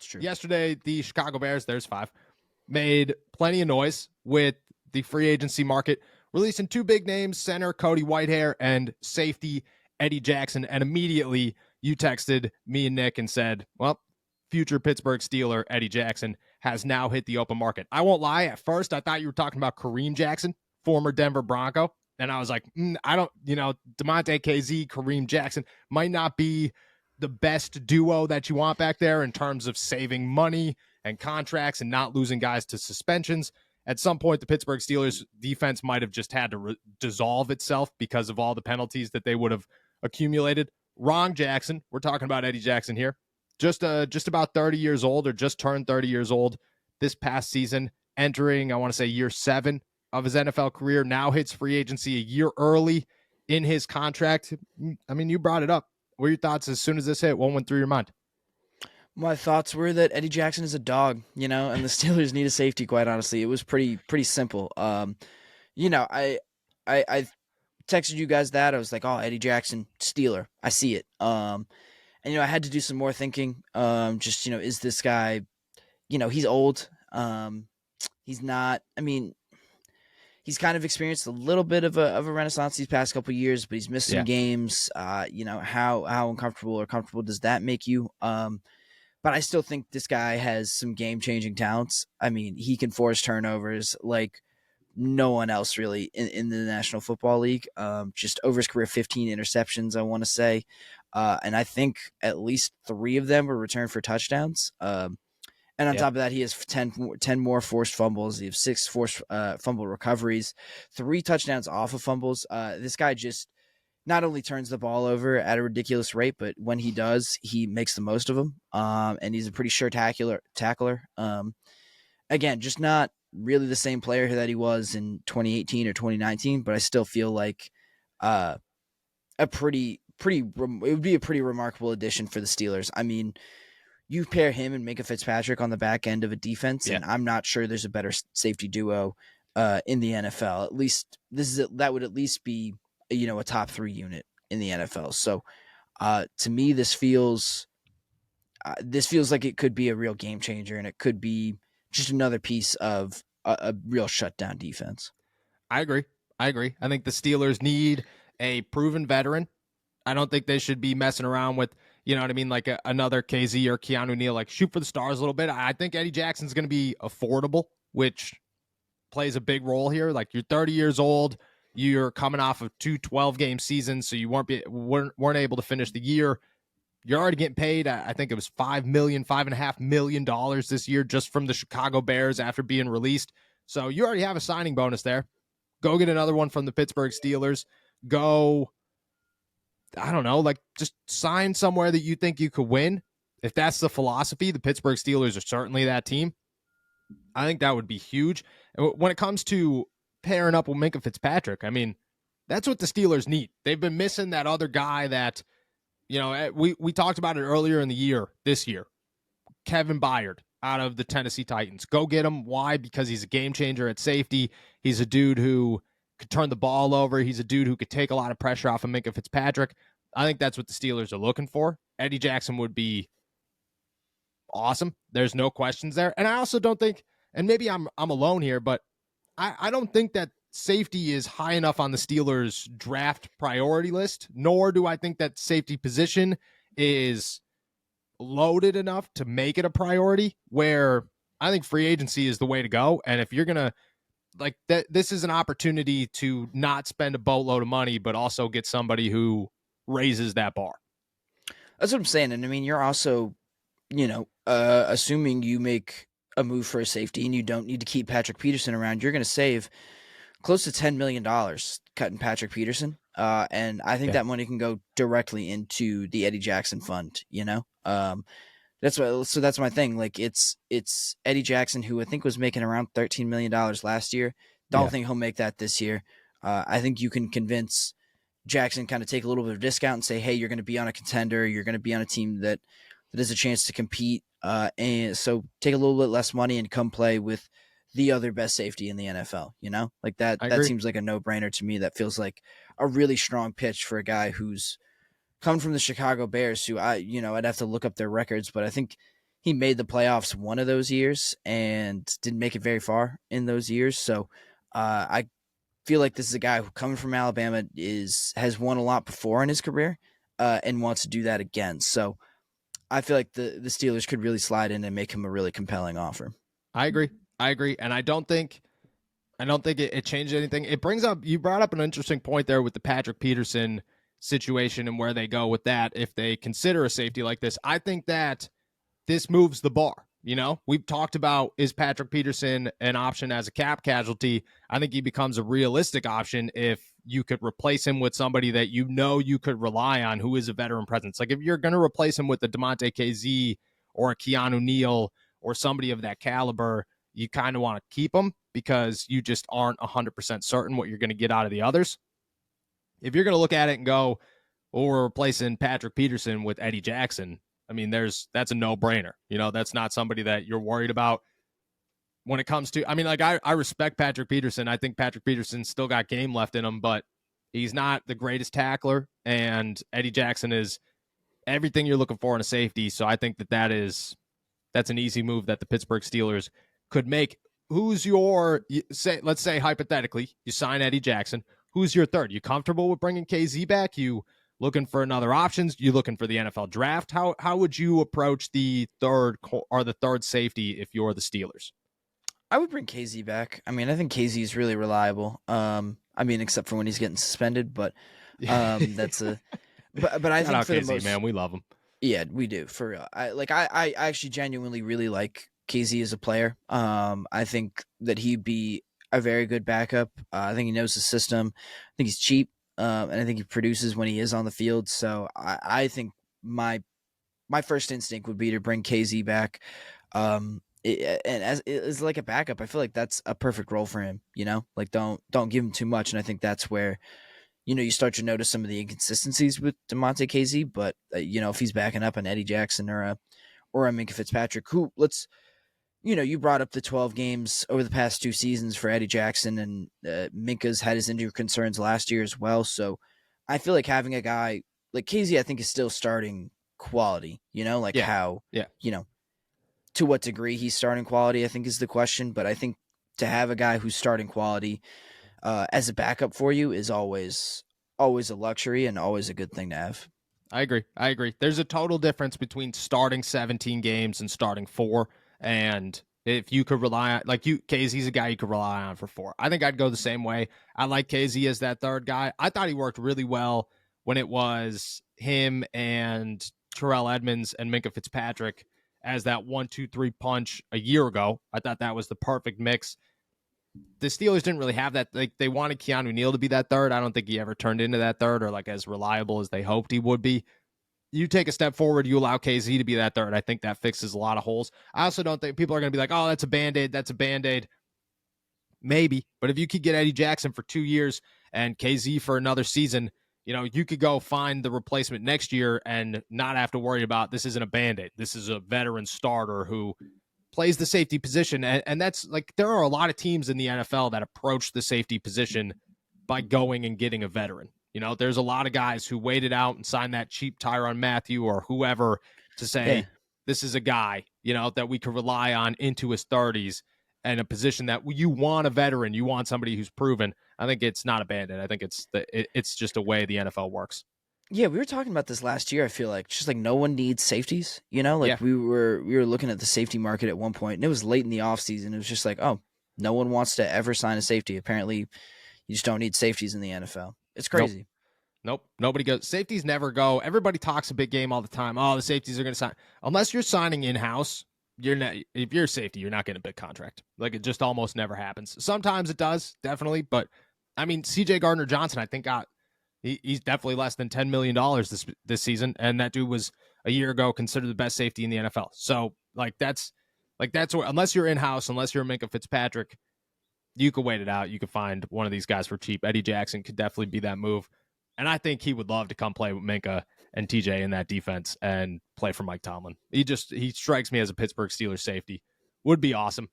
It's true. Yesterday, the Chicago Bears, there's 5, made plenty of noise with the free agency market, releasing 2 big names, center Cody Whitehair and safety Eddie Jackson. And immediately you texted me and Nick and said, well, future Pittsburgh Steeler Eddie Jackson has now hit the open market. I won't lie. At first, I thought you were talking about Kareem Jackson, former Denver Bronco. And I was like, I don't, DeMonte KZ, Kareem Jackson might not be the best duo that you want back there in terms of saving money and contracts and not losing guys to suspensions. At some point, the Pittsburgh Steelers defense might have just had to dissolve itself because of all the penalties that they would have accumulated. Wrong, Jackson. We're talking about Eddie Jackson here. Just about 30 years old, or just turned 30 years old this past season, entering, I want to say, year 7 of his NFL career, now hits free agency a year early in his contract. I mean, you brought it up. What are your thoughts as soon as this hit? What went through your mind? My thoughts were that Eddie Jackson is a dog, and the Steelers need a safety, quite honestly. It was pretty simple. I texted you guys that. I was like, oh, Eddie Jackson, Steeler. I see it. And I had to do some more thinking. Is this guy, he's old. He's not, he's kind of experienced a little bit of a renaissance these past couple of years, but he's missed some games. How uncomfortable or comfortable does that make you? But I still think this guy has some game-changing talents. He can force turnovers like no one else really in the National Football League. Just over his career, 15 interceptions, I want to say. And I think at least 3 of them were returned for touchdowns. And on top of that, he has 10 more forced fumbles. He has 6 forced fumble recoveries, 3 touchdowns off of fumbles. This guy just not only turns the ball over at a ridiculous rate, but when he does, he makes the most of them. And he's a pretty sure tackler. Again, just not really the same player that he was in 2018 or 2019, but I still feel like it would be a pretty remarkable addition for the Steelers. You pair him and Minka Fitzpatrick on the back end of a defense, and I'm not sure there's a better safety duo in the NFL. At least that would at least be a top 3 unit in the NFL. So to me, this feels like it could be a real game changer, and it could be just another piece of a real shutdown defense. I agree. I think the Steelers need a proven veteran. I don't think they should be messing around with, like another KZ or Keanu Neal, like shoot for the stars a little bit. I think Eddie Jackson's going to be affordable, which plays a big role here. Like, you're 30 years old, you're coming off of 2 12-game seasons, so you weren't able to finish the year. You're already getting paid, I think it was $5.5 million this year just from the Chicago Bears after being released. So you already have a signing bonus there. Go get another one from the Pittsburgh Steelers. Go, I don't know, like just sign somewhere that you think you could win. If that's the philosophy, the Pittsburgh Steelers are certainly that team. I think that would be huge. And when it comes to pairing up with Minka Fitzpatrick, that's what the Steelers need. They've been missing that other guy that, we talked about it earlier in the year, this year. Kevin Byard out of the Tennessee Titans. Go get him. Why? Because he's a game changer at safety. He's a dude who could turn the ball over. He's a dude who could take a lot of pressure off of Minka Fitzpatrick. I think that's what the Steelers are looking for. Eddie Jackson would be awesome. There's no questions there. And I also don't think, and maybe I'm alone here, but I don't think that safety is high enough on the Steelers' draft priority list, nor do I think that safety position is loaded enough to make it a priority, where I think free agency is the way to go. And if you're going to, like, this is an opportunity to not spend a boatload of money, but also get somebody who raises that bar. That's what I'm saying. And you're also, assuming you make a move for a safety and you don't need to keep Patrick Peterson around, you're going to save close to $10 million cutting Patrick Peterson. And I think that money can go directly into the Eddie Jackson fund, that's my thing. Like, it's Eddie Jackson, who I think was making around $13 million last year. Don't think he'll make that this year. I think you can convince Jackson, kind of take a little bit of discount and say, hey, you're going to be on a contender. You're going to be on a team that has a chance to compete. And so take a little bit less money and come play with the other best safety in the NFL, like that seems like a no-brainer to me. That feels like a really strong pitch for a guy who's come from the Chicago Bears, who I'd have to look up their records, but I think he made the playoffs one of those years and didn't make it very far in those years. So I feel like this is a guy who, coming from Alabama, has won a lot before in his career and wants to do that again. So I feel like the Steelers could really slide in and make him a really compelling offer. I agree. I agree. And I don't think it changed anything. It brings up, you brought up an interesting point there with the Patrick Peterson situation and where they go with that if they consider a safety like this. I think that this moves the bar. You know, we've talked about, is Patrick Peterson an option as a cap casualty? I think he becomes a realistic option if you could replace him with somebody that you know you could rely on, who is a veteran presence. Like if you're going to replace him with a DeMonte KZ or a Keanu Neal or somebody of that caliber, you kind of want to keep him because you just aren't 100% certain what you're going to get out of the others. If you're going to look at it and go, well, we're replacing Patrick Peterson with Eddie Jackson, I mean, that's a no-brainer. You know, that's not somebody that you're worried about when it comes to, I mean, like I respect Patrick Peterson. I think Patrick Peterson's still got game left in him, but he's not the greatest tackler, and Eddie Jackson is everything you're looking for in a safety. So I think that's an easy move that the Pittsburgh Steelers could make. Who's let's say hypothetically, you sign Eddie Jackson. Who's your third? You comfortable with bringing KZ back? You looking for another options? You looking for the NFL draft? How would you approach the third safety if you're the Steelers? I would bring KZ back. I mean, I think KZ is really reliable. I mean, except for when he's getting suspended, but that's a. But I Shout think out for the KZ, most, man, we love him. yeah, we do for real. I actually genuinely really like KZ as a player. I think that he'd be a very good backup. I think he knows the system. I think he's cheap, and I think he produces when he is on the field. So I think my first instinct would be to bring KZ back. And as like a backup, I feel like that's a perfect role for him. You know, like don't give him too much, and I think that's where you start to notice some of the inconsistencies with DeMonte KZ. But if he's backing up an Eddie Jackson or a Minkah Fitzpatrick, who you brought up the 12 games over the past 2 seasons for Eddie Jackson, and Minka's had his injury concerns last year as well. So I feel like having a guy like KZ, I think, is still starting quality. Like Yeah, how yeah, to what degree he's starting quality, I think, is the question. But I think to have a guy who's starting quality as a backup for you is always a luxury and always a good thing to have. I agree. There's a total difference between starting 17 games and starting 4. And if you could rely on, KZ's a guy you could rely on for 4. I think I'd go the same way. I like KZ as that third guy. I thought he worked really well when it was him and Terrell Edmonds and Minkah Fitzpatrick as that 1-2-3 punch a year ago. I thought that was the perfect mix. The Steelers didn't really have that. Like, they wanted Keanu Neal to be that third. I don't think he ever turned into that third or like as reliable as they hoped he would be. You take a step forward, you allow KZ to be that third. I think that fixes a lot of holes. I also don't think people are going to be like, oh, that's a Band-Aid. That's a Band-Aid. Maybe. But if you could get Eddie Jackson for 2 years and KZ for another season, you could go find the replacement next year and not have to worry about this isn't a Band-Aid. This is a veteran starter who plays the safety position. And that's like, there are a lot of teams in the NFL that approach the safety position by going and getting a veteran. There's a lot of guys who waited out and signed that cheap Tyrann Mathieu or whoever to say, this is a guy, that we could rely on into his 30s and a position that you want a veteran. You want somebody who's proven. I think it's not a Band-Aid. I think it's just a way the NFL works. Yeah, we were talking about this last year. I feel like just like no one needs safeties. Yeah. We were looking at the safety market at one point, and it was late in the offseason. It was just like, oh, no one wants to ever sign a safety. Apparently, you just don't need safeties in the NFL. It's crazy. Nope. Nobody goes. Safeties never go. Everybody talks a big game all the time. Oh, the safeties are going to sign. Unless you're signing in-house, you're not. If you're a safety, you're not getting a big contract. Like, it just almost never happens. Sometimes it does, definitely. But, I mean, C.J. Gardner-Johnson, I think, he's definitely less than $10 million this season. And that dude was, a year ago, considered the best safety in the NFL. So, that's where, unless you're in-house, unless you're Minkah Fitzpatrick, you could wait it out. You could find one of these guys for cheap. Eddie Jackson could definitely be that move. And I think he would love to come play with Minkah and TJ in that defense and play for Mike Tomlin. He strikes me as a Pittsburgh Steelers safety. Would be awesome.